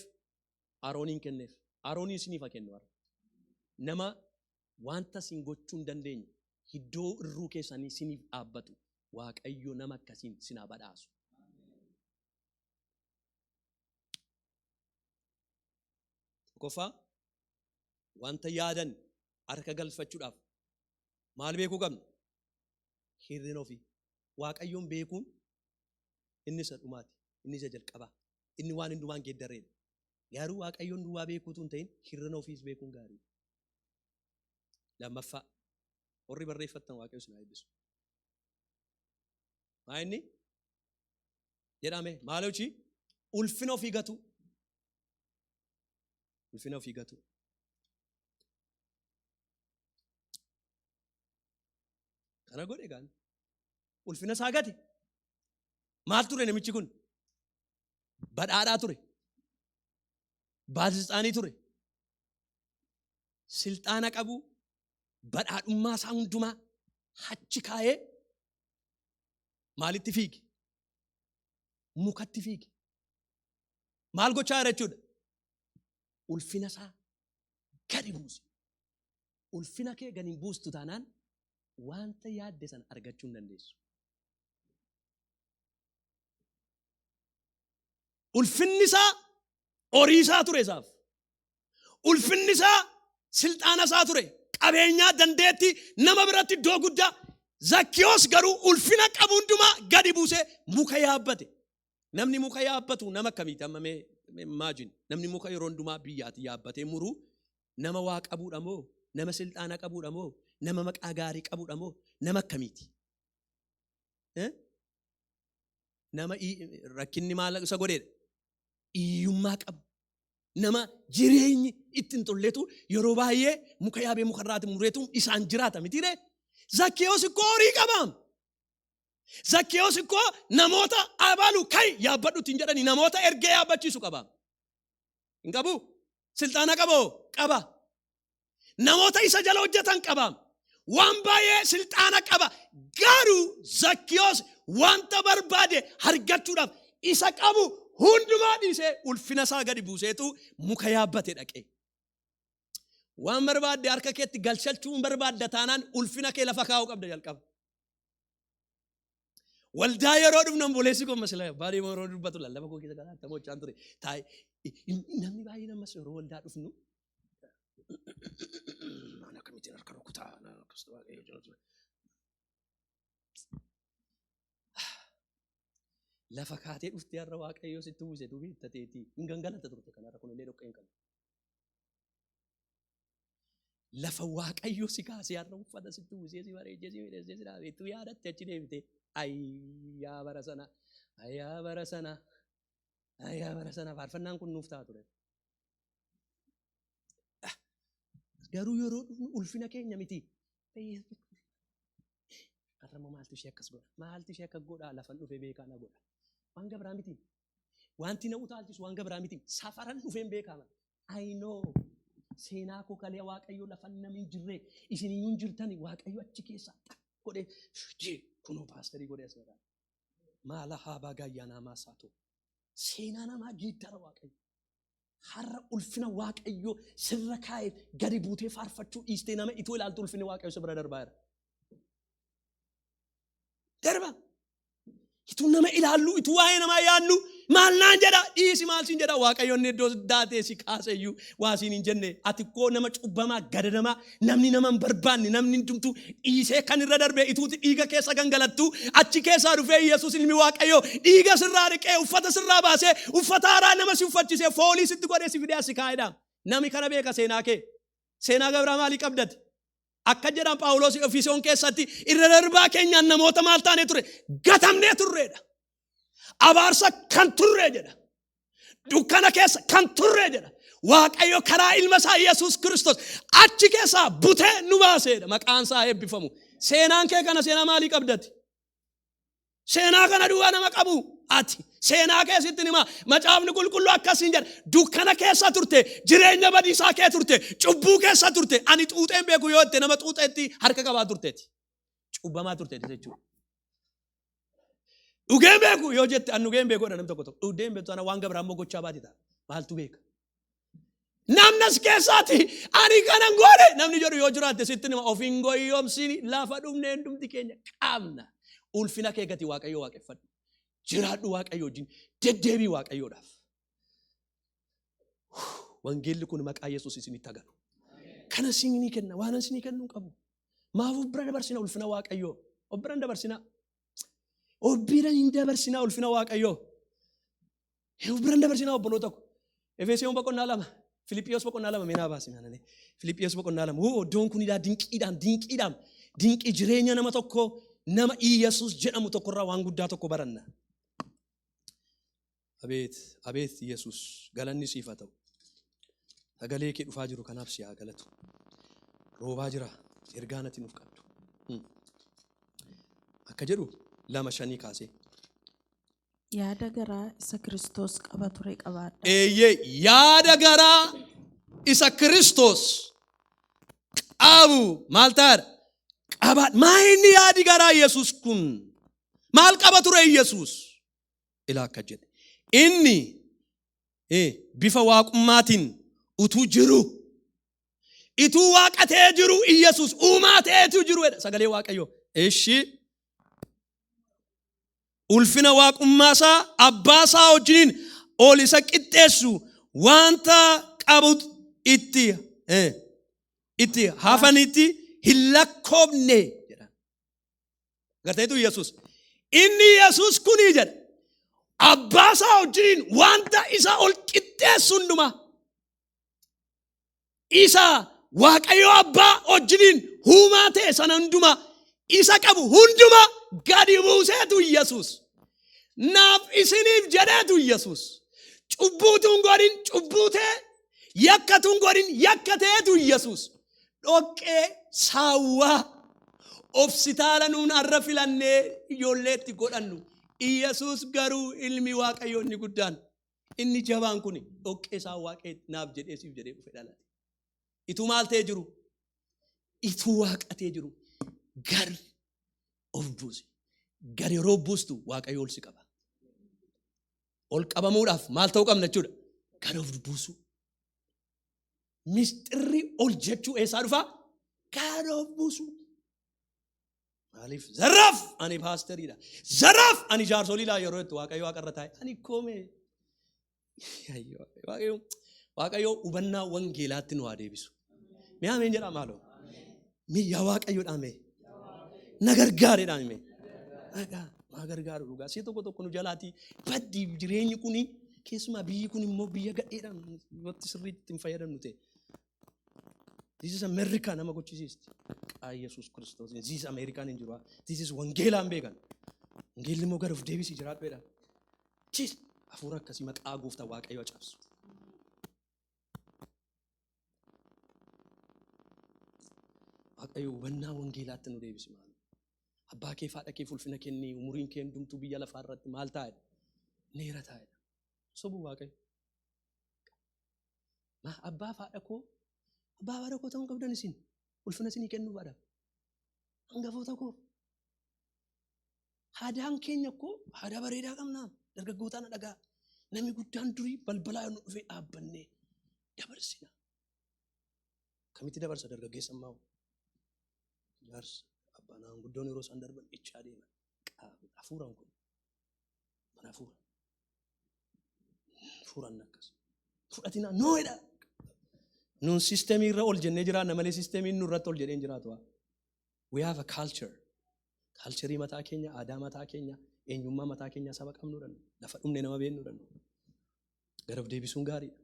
Arooniin kenneef. Arooniin siniif kennu ara. Nama wanta sin gochuu hin dandeenye iddoo irruu keessanii siniif dhaabbatu Waaqayyo nama akkasiin sinaa badhaasu. Tokkoffaa wanta yaadan harka galfachuudhaaf maal beekuu qabna? Hirrina ofii. waaqayyoon beekuun inni isa dhumaati, inni isa jalqabaa, inni waan hundumaan geeddareedha. Garuu waaqayyoon duwwaa beekuutu hin ta'in hirrina ofiis beekuun gaarii. Lammaffaa warri barreeffatan waaqayyo isin haa eebbisu. Maa inni jedhame maalochi ulfina ofii gatu, ulfina ofii gatu. Kana godhe gaan ulfina isaa gate. Maal ture namichi kun? Badhaadhaa ture, baasixaanii ture, silxaana qabu, badhaadhummaa isaa hundumaa hachi kaayee maalitti fiigi? Mukatti fiigi. Maal gochaa jira jechuudha? Ulfina isaa gadi buuse. Ulfina kee gadi hin buustu taanaan wanta yaadde sana argachuu hin dandeessu. Ulfinni isaa horii isaa ture isaaf. Ulfinni isaa silxaana isaa ture. Qabeenyaa dandeetti nama biratti iddoo guddaa. Zakkiyoos garuu ulfina qabu hundumaa gadi buusee muka yaabbate. Namni muka yaabbatu nama akkamiiti? Amma imagine namni muka yeroo hundumaa biyyaatti yaabbatee muru nama waa qabuudha moo? Nama silxaana qabuudha moo? Nama maqaa gaarii qabuudha moo? Nama akkamiiti? Nama rakkinni maal isa godheedha? Iyyummaa qabu. Nama jireenyi ittiin tolleetu yeroo baay'ee muka yaabee mukarraati mureetu isaan jiraata mitiire. Zakkiyoos ikkoo horii qabaam. Zakkiyoos ikkoo namoota abalu kai yaabbadhutti hin jedhani namoota ergee yaabbachiisu qabaam. Hin qabu? Silxaana qaboo? Qaba. Namoota isa jala hojjetan qabaam. Waan baay'ee silxaana qaba. Garuu Zakkiyoos wanta barbaade argachuudhaaf isa qabu hundumaa dhiisee ulfina isaa gadi buuseetu muka yaabbate dhaqe. Waan barbaadde harka keetti galchalchuun barbaadda taanaan ulfina kee lafa kaa'uu qabda jalqaba. Waldaa yeroo dhufnan boleessi koo masila baadii yeroo dubbatu lallaba koo keessa galaata moochaan ture. Namni baay'ee namas yeroo waldaa dhufnu mana kamitiin harka rukutaa lafa kaatee dhuftee har'a waaqayyoo sitti uwwise duubi tateetii hin gangalata turte kanarra kun illee dhoqqeen qabu. Lafa waaqayyoo si kaasee har'a uffata sitti uwwisee si bareechee si miidhagsee si dhaabeetu yaadatte achi deebitee ayyaa bara sana ayyaa bara sana ayyaa bara sana faarfannaan kun nuuf ta'a ture. Garuu yeroo dhufnu ulfina keenya miti. Har'ammoo maaltu ishee akkas godha? Maaltu ishee akka godhaa lafan dhufee beekaa na godha? Waan gabraa miti. Wanti na utaalchisu waan gabraa miti. Safaran dhufeen beekama. I know. Seenaa koo kalee waaqayyoo lafan namni hin jirre isiniyyuu hin jirtani waaqayyo achi keessa godhee kunoo paasterii godhee as godhaa. Maala haabaa gaayyaanaa maasaa ta'u. Seenaa namaa giiddara waaqayyo. Har'a ulfina waaqayyoo sirra kaa'ee gadi buutee faarfachuu dhiistee nama itoo ilaaltu ulfinni waaqayyo si bira darbaa jira. Darba. Itu nama ilaallu, itu waa'ee namaa yaadnu maal naan jedha dhiisi maal siin jedha waaqayyoon iddoo daatee si kaaseyyuu waa siin hin jenne ati koo nama cubbamaa gadadamaa namni nama hin barbaanne namni hundumtuu dhiisee kan irra darbee ituuti dhiiga keessa gangalattu achi keessaa dhufee Yesuus ilmi waaqayyoo dhiiga sirraa dhiqee uffata sirraa baasee uffata haaraa nama si uffachisee foolii sitti godhee si fidee asi kaa'edha. Namni kana beeka seenaa kee. Seenaa gabraa maalii qabdati? Akka jedhan Phaawulos Efesoon keessatti irra darbaa keenyaan namoota maal taane ture? Gatamnee turreedha. Abaarsa kan turre jedha. Dukkana keessa kan turre jedha. Waaqayyo karaa ilma isaa Yesuus Kiristoos achi keessaa butee nu baaseedha. Maqaan isaa eebbifamu. Seenaan kee kana seenaa maalii qabdati? Seenaa kana duwwaa nama qabu ati. Seenaa keessatti nima macaafni qulqulluu akkasiin jedha. Dukkana keessa turte, jireenya badiisaa kee turte, cubbuu keessa turte. Ani xuuxeen beeku yoo itti nama xuuxeetti harka qabaa turteeti. Cubbamaa turteeti jechuudha. Dhugeen beeku yoo jette an dhugeen beekuudha namni tokko tokko. Dhugeen beektu ana waan gabraa immoo gochaa baati ta'a. Maaltu beeka? Namnas keessaati ani kanan goone namni jedhu yoo jiraatte sitti nima ofiin goyyoomsini lafa dhumnee hundumti keenya qabna. Ulfina kee gati waaqayyo waaqeffadhu. Jiraadhu waaqayyo wajjin deddeebii waaqayyoodhaaf. Wangeelli kun maqaa Yesuus isinitti agalu. Kana isinii kenna waan isinii kennuu qabu. Maaf bira dabarsina ulfina waaqayyo. Bira dabarsina. Obbiidhaan hin dabarsinaa ulfina Waaqayyoo. Obbiidhaan dabarsinaa obboloota ko. Efesoon boqonnaa 2, Filiphiyos boqonnaa 2 meenaa baasi maanane. Filiphiyos boqonnaa 2. Iddoon kun dinqii jireenya nama tokko nama Iyyesuus jedhamu tokkorraa waan guddaa tokko baranna. Abeet Iyyesuus galanni siif haa ta'u. Sagalee kee dhufaa jiru kanaaf si haa galatu. Roobaa jira ergaan ati nuuf qabdu. Akka jedhu 2:5 kaasee.
Yaada garaa isa Kiristoos qaba ture qabaadha.
Yaada garaa isa Kiristoos qabu maal ta'a? Qabaadha. Maayini yaadi garaa Yesuus kun? Maal qaba ture Yesuus? Ilaa akka jedhe. Inni bifa waaqummaatiin utuu jiru. Ituu waaqatee jiru Yesuus uumaa ta'eetu jiru. Sagalee Waaqayyoo. Eshi. Ulfina waaqummaasaa abbaasaa wajjiniin ol isa qixxeessu wanta qabu itti hafanitti hin lakkoofne jedha. Garteetu Yesuus. Inni Yesuus kuni jedha. Abbaasaa wajjiniin wanta isa ol qixxeessu hunduma. Isa Waaqayyo abbaa wajjiniin uumaa ta'e sana hunduma. Isa qabu hunduma gadi buuseetu Yesuus. Naaf isiniif jedheetu Yesuus. Cubbuutuun godhin cubbuutee yakkatuun godhin yakkateetu Yesuus. Dhoqqee saawwaa obsitaala nuun har'a filannee ijoolleetti godhannu. Yesuus garuu ilmi Waaqayyoo inni guddaan inni jabaan kun dhoqqee saawwaa naaf jedhee siif jedhee dhufe dhalate. Ituu maal ta'ee jiru? Ituu waaqatee jiru. Gar of buuse. Gar yeroo buustu Waaqayyo ol si qaba. Ol qabamuudhaaf maal ta'uu qabna jechuudha? Gar of buusu. Mistirri ol jechuu eessaa dhufaa? Gar of buusu. Maaliif? Zarraaf ani paasteriidha. Zarraaf ani jaarsoliidha yeroo itti Waaqayyo waaqarra taa'e. Ani koomee. Waaqayyo hubannaa wangeelaatti nu haa deebisu. Mee ameen jedhaa maaloo? Mee yaa Waaqayyoodhaa mee? Na gargaareedhaan mee? Maa gargaaru dhugaa. See tokko nu jalaatii baddi jireenyi kuni keessumaa biyyi kun immoo biyya gadheedhaan wanti sirriitti hin fayyadamnu ta'e. This is America nama gochisiisti. Yesuus Kiristoos. This is Amerikaan hin jiru. This is wangeelaan beekan. Wangeelli immoo gara of deebisii jiraadhuedha. Chiis hafuura akkasii maqaa gooftaa Waaqayyo cabsu. Waaqayyo hubannaa wangeelaatti nu deebisi maal? Abbaa kee faadha kee ulfina kennii umuriin kee hundumtuu biyya lafaa irratti maal taa'edha? Neera taa'edha. Sobuu Waaqayyo. Abbaa faadha koo ta'uu qabdan isin ulfina isinii kennuu baadha. Hangafoota koo. Haadaan keenya koo haada bareedaa qabnaa. Dargaggootaan dhagaa. Namni guddaan durii balbalaa nu dhufee dhaabbannee dabarsina. Kamitti dabarsa dargaggeessa ammaa? Jaarsa abbaanaan guddoon yeroo isaan darban ichaa deeman. Hafuuraan kun. Mana hafuura. Hafuuraan akkas. Fudhatinaa nooyedha. Nun siistemii irra ol jennee jiraanna malee siistemiin nurratti ol jedhee jiraatu. We have a culture. Culturii mataa keenya, aadaa mataa keenya, eenyummaa mataa keenya saba qabnu dhannu. Lafa dhumne nama beeknu dhannu. Gara of deebisuun gaariidha.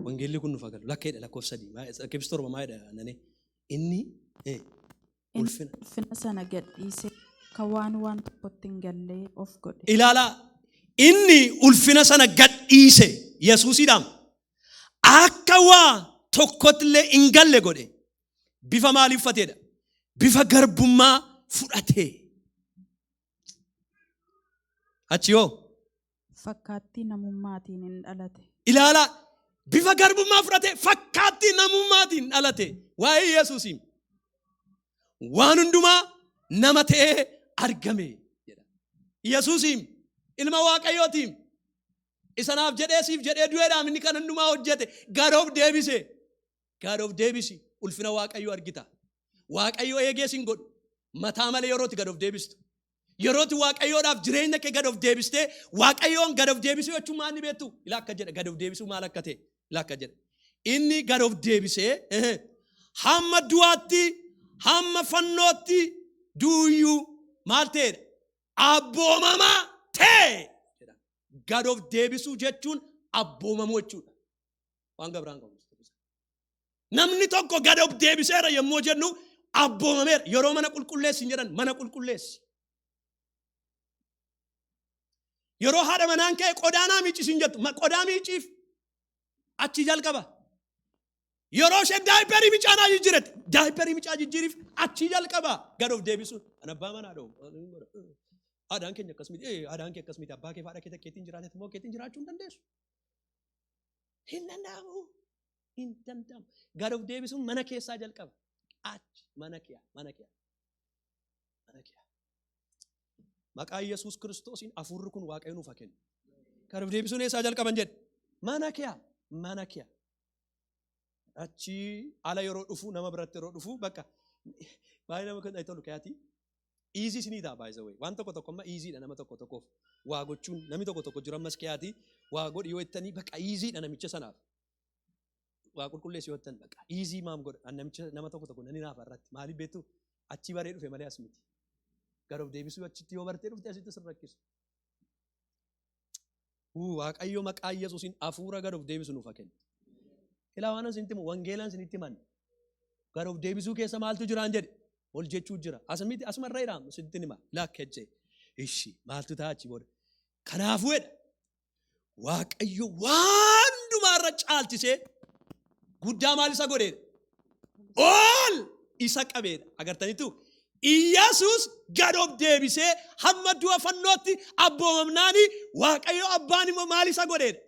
Wangeelli kun nuuf agalu. Lakkeedha lakkoofsa 3. Lakkoofsa 7 maayidha nane. Inni
ulfina sana gadhiise kan waan tokkotti hin gallee of godhe.
Ilaalaa. Inni ulfina sana gadhiise Yesuusidhaan akka waa tokkottillee hin galle godhe. Bifa maaliif uffateedha? Bifa garbummaa fudhatee. Achi yoo?
Fakkaattii namummaatiin hin dhalate.
Ilaalaa. Bifa garbummaa fudhatee fakkaattii namummaatiin dhalate. Waa'ee Yesuusiin. Waan hundumaa nama ta'ee argame. Yesuusiin ilma Waaqayyootiin. Isanaaf jedhee siif jedhee du'eedhaan inni kan hundumaa hojjete. Gadoof deebise. Gadoof deebisi. Ulfina Waaqayyoo argita. Waaqayyoo eegee sin godhu. Mataa malee yerootti gadoof deebistu. Yerootti Waaqayyoodhaaf jireenya kee gadoof deebistee Waaqayyoon gadoof deebisuu jechuun maal ni beektu? Ilaa akka jedha gadoof deebisuu maal akka ta'e? Ilaa akka jedha. Inni gadoof deebisee hamma du'aatti hamma fannootti duuyyuu maal ta'edha? Abboomamaa ta'e jedha. Gad of deebisuu jechuun abboomamuu jechuudha. Waan gabraan qabu. Namni tokko gad of deebiseera yommuu jennu abboomameera. Yeroo mana qulqulleessi hin jedhan mana qulqulleessi. Yeroo haadha manaan ka'e qodaanaa miicis hin jettu qodaa miiciif achi jalqaba. Yeroo isheen daayiperii micaanaa jijjiirratti daayiperii micaa jijjiiriif achi jalqaba gad of deebisuun. Kan abbaa manaa dha'u. Aadaan keenya akkas miti. Aadaan kee akkas miti. Abbaa kee faadha kee keetiin jiraatetti immoo keetiin jiraachuu hin dandeessu. Hin danda'amu. Hin danda'amu. Gad of deebisuun mana keessaa jalqaba. Achi mana kee. Maqaa Yesuus Kiristoosiin hafuurri kun Waaqayyo nuuf haa kennu. Gad of deebisuun eessaa jalqaban jedhe? Mana kee. Achi ala yeroo dhufu nama biratti yeroo dhufu bakka baay'ee nama kan tolu kaayati. Easy sinii ta'a by the way. Waan tokko amma easy dha nama tokkoof. Waa gochuun namni tokko jira ammas kaayati. Waa godhi yoo ittanii bakka easy dha namicha sanaaf. Waa qulqulleessi yoo ittan bakka easy maam godha. Namicha nama tokko nani naaf irratti. Maaliif beektu? Achi baree dhufe malee as miti. Gad of deebisuu achitti yoo bartee dhufte asitti sin rakkisu. Waaqayyo maqaa Yesuusiin hafuura gad of deebisu nuuf haa kennu. Ilaa waan isin timu wangeelaan isin itti himan. Gad of deebisuu keessa maaltu jiraan jedhe? Ol jechuu jira. Asuma irra hidhaam isin hima. Lakkechee. Ishi maaltu ta'a achi booda. Kanaafuu jedha. Waaqayyo waan hundumaarra caalchisee guddaa maal isa godheedha? Ol isa qabeedha. Agartaniitu Iyyaasuus gad of deebisee hamma du'a fannootti abboomamnaanii Waaqayyo abbaan immoo maal isa godheedha?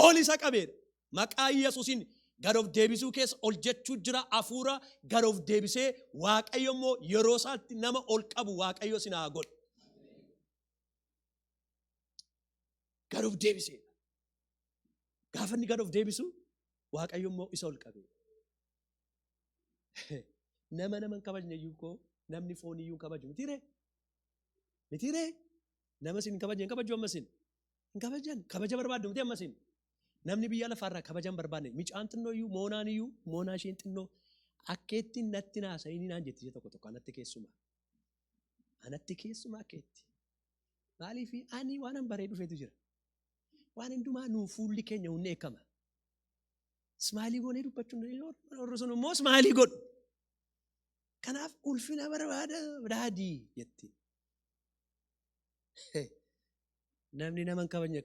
Ol isa qabeedha. Maqaa Iyyaasuusiin gad of deebisuu keessa ol jechuu jira hafuura gad of deebisee Waaqayyo immoo yeroo isaatti nama ol qabu Waaqayyo sin haa godhu. Gad of deebisee. Gaafa inni gad of deebisu Waaqayyo immoo isa ol qabe. Nama hin kabajne iyyuu koo namni foon iyyuu kabaju mitiiree nama sin kabajne kabaju ammasin hin kabajan kabaja barbaaddu miti ammasin namni biyya lafaarraa kabajan barbaadne micaan xinnoo iyyuu moonaa isheen xinnoo akkeetti natti naasa'inii naan jetti tokko anatti keessuma akkeetti maaliif ani waan baree dhufeetu jira waan hundumaa nuu fuulli keenya hunne eekama smaalii goonee dubbachuun warri sun immoo smaalii godhu. Kanaaf ulfina barbaada daadii jetti. Namni nama hin kabajne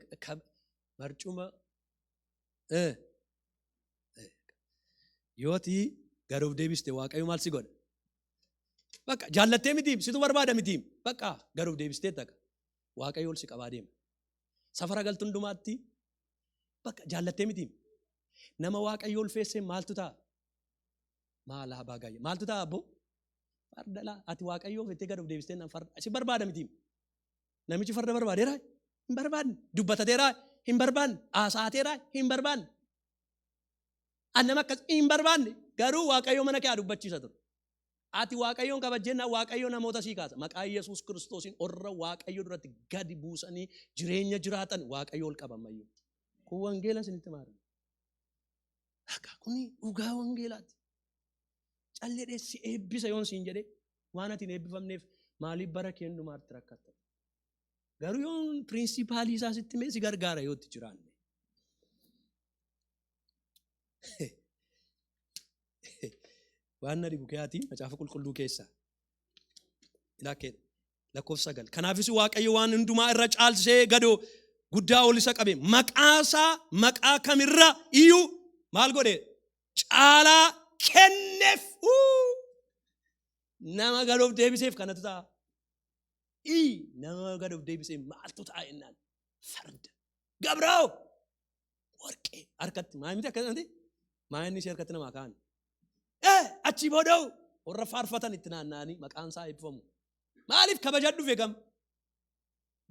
barcuma yooti gad of deebiste Waaqayyo maal si godha? Bakka jaallattee mitiim situ barbaada mitiim bakka gad of deebistee taqa Waaqayyo ol si qabaa deema. Safara galtu hundumaatti bakka jaallattee mitiim nama Waaqayyo ulfeessee maaltu ta'a? Maalaa baagayya maaltu ta'a abbo? Fardala ati Waaqayyo fettee gad of deebistee nan farda si barbaada mitiim. Namichi farda barbaadeera hin barbaadne dubbatateera hin barbaadne haasa'ateera hin barbaadne. Annama akkas hin barbaadne garuu Waaqayyo mana kee dubbachiisa ture. Ati Waaqayyoon kabajjenna Waaqayyo namoota sii kaasa. Maqaa Yesuus Kiristoosiin orra Waaqayyo duratti gadi buusanii jireenya jiraatan Waaqayyo ol qabamayyuu. Kun wangeela isinitti maaran. Akka kuni dhugaa wangeelaati. Callee si eebbisa yoon siin jedhee waan ati hin eebbifamneef maaliif bara kee hundumaatti rakkatta? Garuu yoon pirinsipaalii isaa sitti mee si gargaara yoo itti jiraanne. Waan na dhibu keeyaatiin macaafa qulqulluu keessa lakkoofsa 9. Kanaafis Waaqayyo waan hundumaa irra caalsee gadoo guddaa ol isa qabe maqaasaa maqaa kamirra iyyuu maal godhe caalaa kenneef nama gad of deebiseef kanatu ta'a. Nama gad of deebiseef maaltu ta'a jennaan farda gabroo warqee harkatti maamiti akkasumatti maayinni ishee harkatti namaa kaa'an. Achi booda'u warra faarfatan itti naanna'anii maqaan isaa eebbifamu. Maaliif kabaja dhufe gam?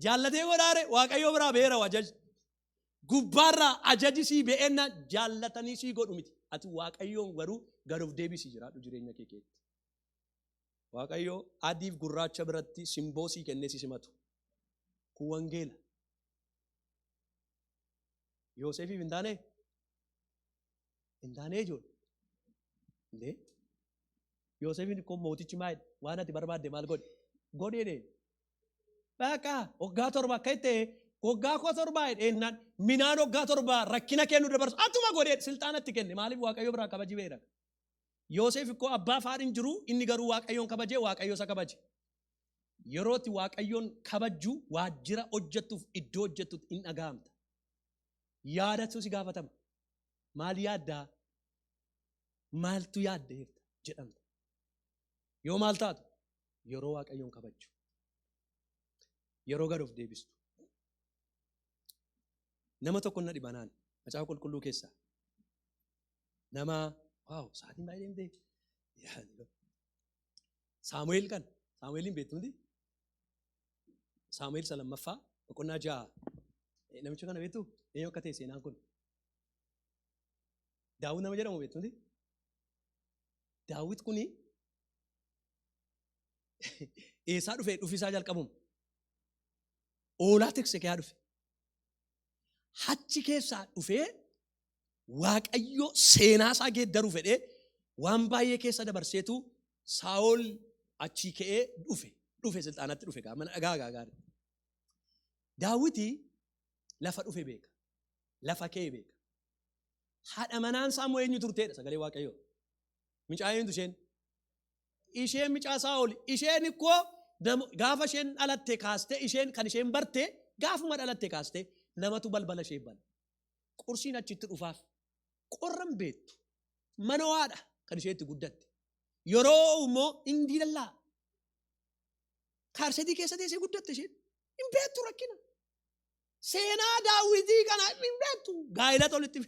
Jaallatee godhaare Waaqayyo biraa beera ajaji. Gubbaarraa ajaji sii be'enna jaallatanii sii godhu miti. Ati Waaqayyoon garuu gad of deebisii jiraadhu jireenya kee keessatti. Waaqayyo adiif gurraacha biratti simboo sii kennee si simatu. Kun wangeela. Yoosefiif hin taane ijoollee. Yoosefin kun mootichi maal waan ati barbaadde maal godhe godhee Baka waggaa torba akka itti waggaa koo torba ennaan minaan waggaa torba rakkina kennu dabarsu attuma godhee silxaanatti kenne maaliif waaqayyo biraa kabaji beera. Yoosef ikkoo abbaa faadhin jiru inni garuu waaqayyoon kabajee waaqayyo isa kabaje. Yerootti waaqayyoon kabajju waajjira hojjettuuf iddoo hojjettuuf in dhagahamta. Yaadatu si gaafatama. Maal yaaddaa? Maaltu yaadda jedhamta. Yoo maal taatu? Yeroo waaqayyoon kabajju. Yeroo gad of deebistu. Nama tokko na dhibanaan macaafa qulqulluu keessaa. Nama waaw sa'aatiin baay'ee deemtee. Saamu'eel kan Saamu'eelin beektuuti. Saamu'eel lammaffaa boqonnaa 6 namicha kana beektu eenyu akka ta'e seenaan kun. Daawit nama jedhamu beektuuti. Daawit kuni eessaa dhufisaa jalqabuun oolaa tikse kee dhufe. Hachi keessaa dhufee waaqayyo seenaa isaa geeddaruu fedhee waan baay'ee keessa dabarseetu Saa'ol achii ka'ee dhufe silxaanatti dhufe mana dhagaa gaarii. Daawiti lafa dhufe beeka. Lafa ka'ee beeka. Haadha manaan Saamu'eel eenyu turteedha sagalee waaqayyoo. Micaa eenyutu isheen? Isheen micaa Saa'ol. Isheen ikkoo gaafa isheen dhalatte kaaste isheen kan isheen barte gaafuma dhalatte kaaste namatu balbala ishee bana. Qursiin achitti dhufaaf. Qorran beektu. Mana waadha kan isheetti guddatte. Yeroo immoo inni dallaa. Kaarsetii keessa teessee guddatte isheen. Hin beektu rakkina. Seenaa Daawitii kana hin beektu. Gaa'ela tolitti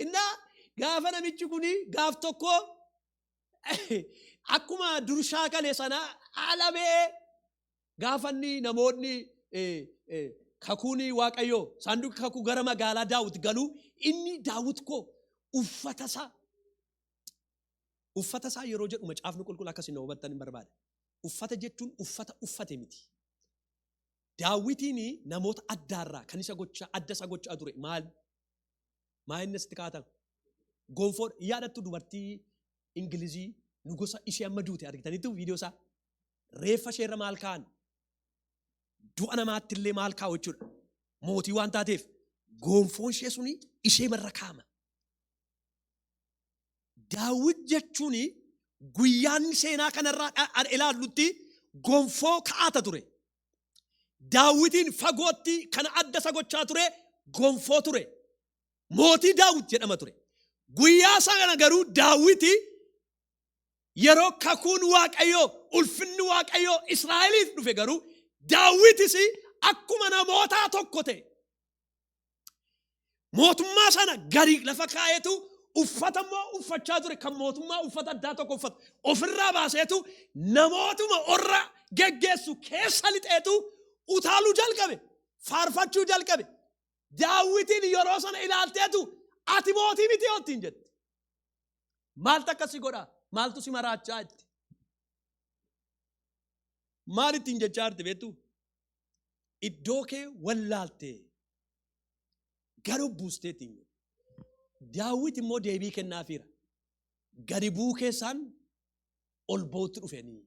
innaa gaafa namichi kuni gaaf tokko akkuma durshaa kalee sana alamee gaafanni namoonni kakuuni waaqayyoo saanduqa kakuu gara magaalaa Daawit galuu inni Daawit koo uffata isaa yeroo jedhu macaafni qulqulluu akkasiin na hubattan hin barbaada. Uffata jechuun uffata uffate miti. Daawitiin namoota addaarraa kan isa adda isa gochaa ture maal inni sitti kaatan gonfoo yaadattu dubartii Ingilizii nu gosa ishee amma duute argitaniitu viidiyoo isaa reeffa isheerra maal kaa'an du'a namaatti illee maal kaa'u jechuudha. Mootii waan taateef gonfoon ishee suni ishee marra kaa'ama. Daawit jechuun guyyaan seenaa kanarraa ilaallutti gonfoo kaa'ata ture. Daawitiin fagootti kan adda isa gochaa ture gonfoo ture. Mootii Daawit jedhama ture. Guyyaa sana garuu Daawiti yeroo kakuun waaqayyoo ulfinni waaqayyoo Israa'eliif dhufe garuu Daawitis akkuma namootaa tokko ta'e. Mootummaa sana gadi lafa kaa'eetu uffata immoo uffachaa ture kan mootummaa uffata addaa tokko uffatu ofirraa baaseetu namootuma orra geggeessu keessa lixeetu utaaluu jalqabe faarfachuu jalqabe. Daawitiin yeroo sana ilaalteetu ati mootii miti yootiin jette. Maaltu akkasi godhaa? Maaltu si maraachaa itti? Maal ittiin jechaa jirti beektu? Iddoo kee wallaaltee gara buusteetiin. Daawit immoo deebii kennaafiira. Gadi bu'uu keessaan ol ba'utti dhufanii.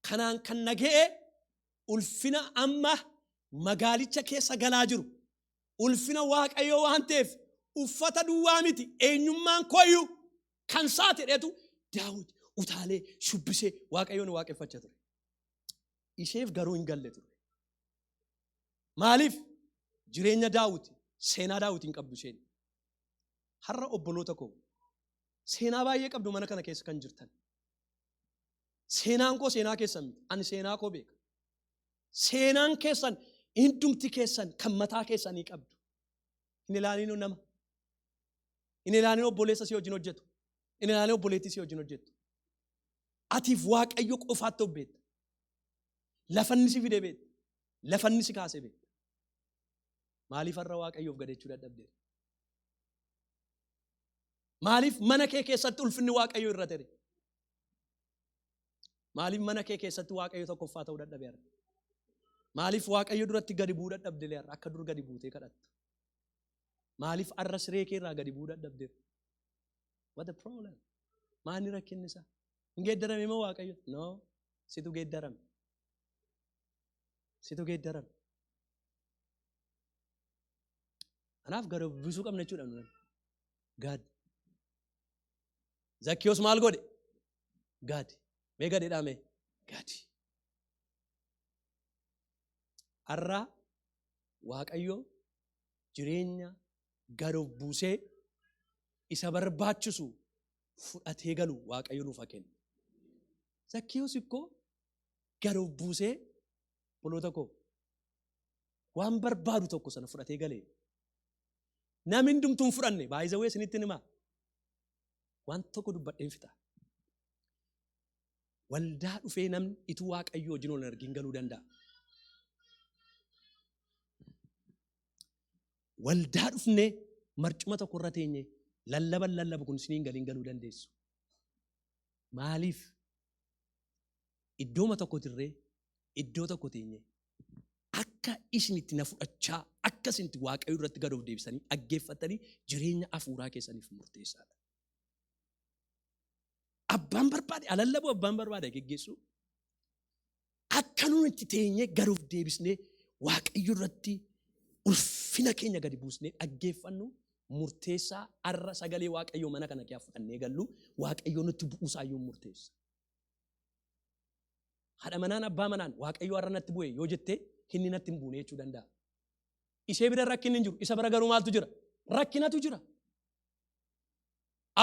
Kanaan kan naga'e ulfina amma magaalicha keessa galaa jiru. Ulfina waaqayyoo waan ta'eef uffata duwwaa miti eenyummaan kooyyuu kan saatedheetu Daawit utaalee shubbisee waaqayyoon waaqeffachaa ture. Isheef garuu hin galle ture. Maaliif? Jireenya Daawit seenaa Daawit hin qabdu isheen. Har'a obboloota koo seenaa baay'ee qabdu mana kana keessa kan jirtan. Seenaan koo seenaa keessan miti. Ani seenaa koo beeka. Seenaan keessan hundumti keessan kan mataa keessanii qabdu. Hin ilaalinu nama. Hin ilaalinu obboleessa si wajjin hojjetu. Hin ilaalinu obboleettii si wajjin hojjetu. Atiif waaqayyo qofaatti obbeetta. Lafanni si fide beekta. Lafanni si kaase beekta. Maaliif har'a waaqayyoof gadachuu dadhabdeera? Maaliif mana kee keessatti ulfinni waaqayyoo irra tere? Maaliif mana kee keessatti waaqayyo tokkoffaa ta'uu dadhabeera? Maaliif waaqayyo duratti gadi bu'uu dadhabdeera akka dur gadi buutee kadhattu? Maaliif arra siree kee irraa gadi bu'uu dadhabdeera? What the problem? Maani rakkinni isaa? Hin geeddarame moo waaqayyo? No. Situ geeddarame. Situ geeddarame. Kanaaf gara buusuu qabna jechuudha. Gaad. Zakkiyoos maal godhe? Gaad. Mee gadeedhaa mee? Gaadi. Har'a Waaqayyo jireenya gad of buusee isa barbaachisu fudhatee galu Waaqayyo nuuf haa kennu. Zakkiyoos ikkoo gad of buusee boloota koo waan barbaadu tokko sana fudhatee galee. Namni hundumtuu hin fudhanne baay'ee wee isinitti himaa. Waan tokko dubbadheen fixa. Waldaa dhufee namni ituu Waaqayyo wajjin ol argin galuu danda'a. Waldaa dhufnee marcuma tokko irra teenye lallabu kun isiniin galiin galuu dandeessu. Maaliif? Iddooma tokko tirree iddoo tokko teenye akka isinitti na fudhachaa akka isinitti Waaqayyo irratti gad of deebisanii dhaggeeffatanii jireenya hafuuraa keessaniif murteessaadha. Abbaan barbaade alallabu abbaan barbaade geggeessu akka nuyi itti teenye gad of deebisnee Waaqayyo irratti ulfina keenya gadi buusnee dhaggeeffannu murteessaa. Har'a sagalee Waaqayyo mana kana keessaa fudhannee gallu Waaqayyo nutti bu'uusaa yoo murteessa. Haadha manaan abbaa manaan Waaqayyo har'a natti bu'e yoo jettee inni natti hin buune jechuu danda'a. Ishee bira rakkinni hin jiru, isa bira garuu maaltu jira? Rakkinatu jira.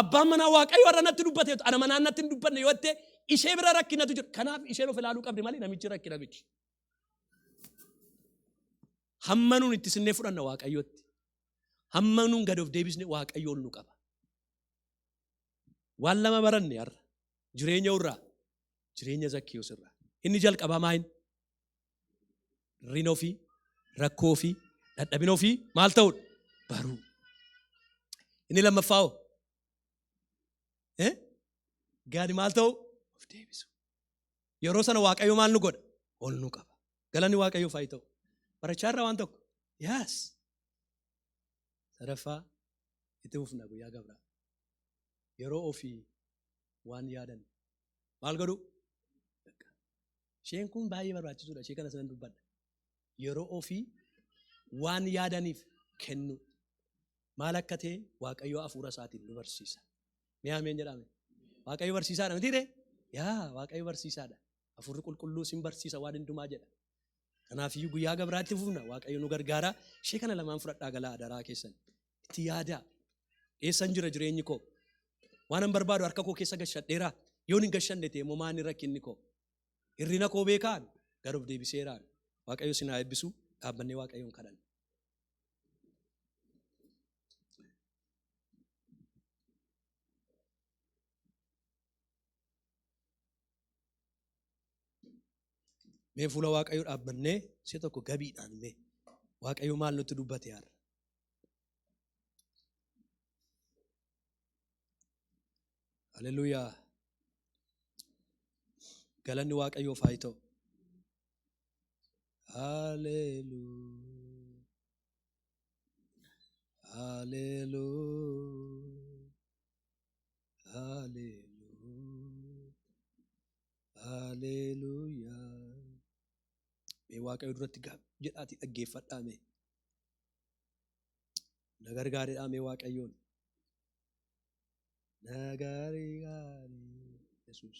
Abbaan manaa Waaqayyo har'a natti dubbate, haadha manaan natti hin dubbanne yoo jettee ishee bira rakkinatu jira. Kanaaf isheen of ilaaluu qabdi malee namichi rakkina miti. Hamma nuun itti sinnee fudhanna Waaqayyootti. Hamma nuun gad of deebisne Waaqayyoon nu qaba. Waan lama baranne har'a jireenya irraa jireenya Zakkiyoos irraa. Inni jalqabaa maal? Hirrina ofii, rakkoo ofii, dadhabina ofii maal ta'uudha? Baruu. Inni lammaffaa gaadi maal ta'u? Of deebisu. Yeroo sana Waaqayyo maal nu godha? Ol nu qaba. Galanni Waaqayyoof haa ta'u. Barachaa irraa waan tokko. Yaas. Sadaffaa itti fufna guyyaa gabraa. Yeroo ofii waan yaadan maal godhu? Isheen kun baay'ee barbaachisuudha. Ishee kana sanan dubbadha. Yeroo ofii waan yaadaniif kennu. Maal akka ta'e Waaqayyo hafuura isaatiin nu barsiisa. Mee ameen jedhame. Waaqayyo barsiisaadha miti ree? Yaa Waaqayyo barsiisaadha. Hafuurri qulqulluu sin barsiisa waan hundumaa jedha. Kanaaf iyyuu guyyaa gabraatti fufna Waaqayyo nu gargaara. Ishee kana lamaan fudhadhaa galaa adaraa keessan. Itti yaadaa. Eessan jira jireenyi koo? Waan an barbaadu harka koo keessa gashadheeraa. Yoon hin gashanne ta'e immoo maal rakkinni koo? Hirrina koo beekaan gad of deebiseeraan. Waaqayyo sin haa eebbisu. Dhaabbannee Waaqayyoon kadhanna. Mee fuula Waaqayyo dhaabbannee si tokko gabiidhaan mee Waaqayyo maal nutti dubbate har'a? Haleluuyaa. Galanni Waaqayyoof haa ta'u. Haleluuyaa. Haleluuyaa. Haleluuyaa. Haleluuyaa. Mee Waaqayyo duratti jedhaati dhaggeeffadhaa mee. Na gargaareedhaa mee Waaqayyoon. Na gargaari Yesuus.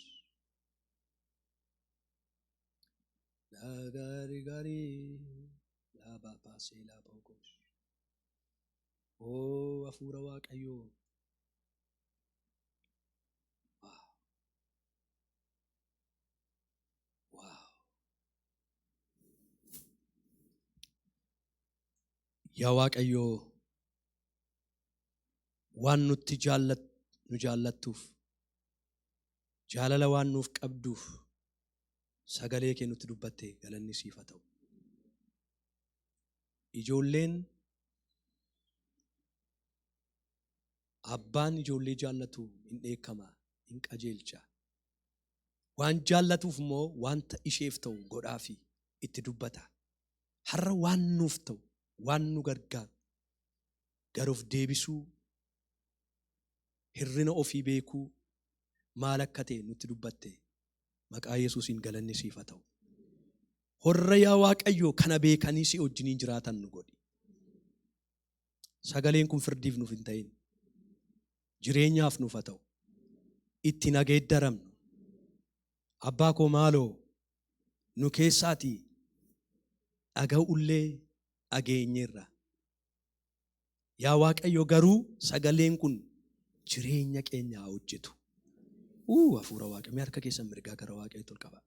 Na gargaari laabaa baasee laabaa goos. Oo hafuura Waaqayyoo. Yaa Waaqayyo waan nutti nu jaallattuuf jaalala waan nuuf qabduuf sagalee kee nutti dubbatte galanni siif haa ta'u. Ijoolleen abbaan ijoollee jaallatu hin dheekkama hin qajeelcha. Waan jaallatuuf immoo wanta isheef ta'u godhaafi itti dubbata. Har'a waan nuuf ta'u waan nu gargaaru gad of deebisuu hirrina ofii beekuu maal akka ta'e nutti dubbatte Maqaa Yesuusiin galanni siif haa ta'u. Horra yaa Waaqayyo kana beekanii si wajjiniin jiraatan nu godhi. Sagaleen kun firdiif nuuf hin ta'in. Jireenyaaf nuuf haa ta'u. Itti nageeddaramnu. Abbaa koo maaloo nu keessaatii dhaga'ullee dhageenyeerra. Yaa Waaqayyo garuu sagaleen kun jireenya keenya haa hojjetu. Hafuura Waaqayyoo harka keessan mirgaa gara Waaqayyootti ol qaba.